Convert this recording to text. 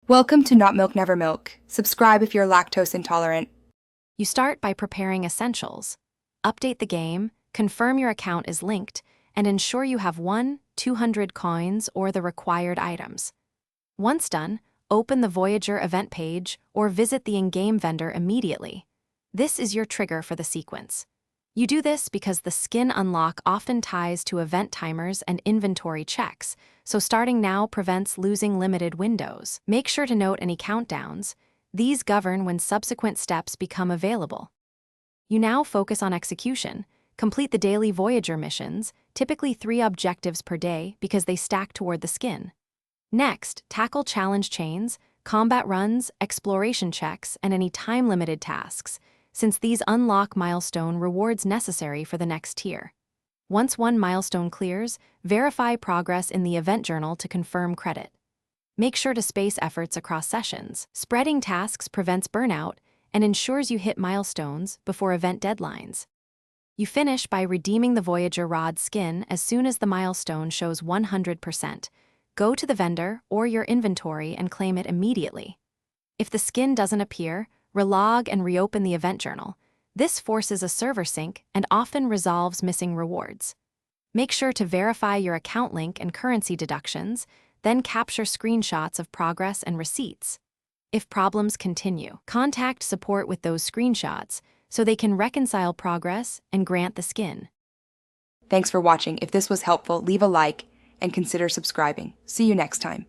Welcome to Not Milk Never Milk. Subscribe if you're lactose intolerant. You start by preparing essentials. Update the game, confirm your account is linked, and ensure you have 200 coins or the required items. Once done, open the Voyager event page or visit the in-game vendor immediately. This is your trigger for the sequence. You do this because the skin unlock often ties to event timers and inventory checks, so starting now prevents losing limited windows. Make sure to note any countdowns. These govern when subsequent steps become available. You now focus on execution. Complete the daily Voyager missions, typically 3 objectives per day because they stack toward the skin. Next, tackle challenge chains, combat runs, exploration checks, and any time-limited tasks, since these unlock milestone rewards necessary for the next tier. Once one milestone clears, verify progress in the event journal to confirm credit. Make sure to space efforts across sessions. Spreading tasks prevents burnout and ensures you hit milestones before event deadlines. You finish by redeeming the Voyager Rod skin as soon as the milestone shows 100%. Go to the vendor or your inventory and claim it immediately. If the skin doesn't appear, relog and reopen the event journal. This forces a server sync and often resolves missing rewards. Make sure to verify your account link and currency deductions, then capture screenshots of progress and receipts. If problems continue, contact support with those screenshots so they can reconcile progress and grant the skin. Thanks for watching. If this was helpful, leave a like and consider subscribing. See you next time.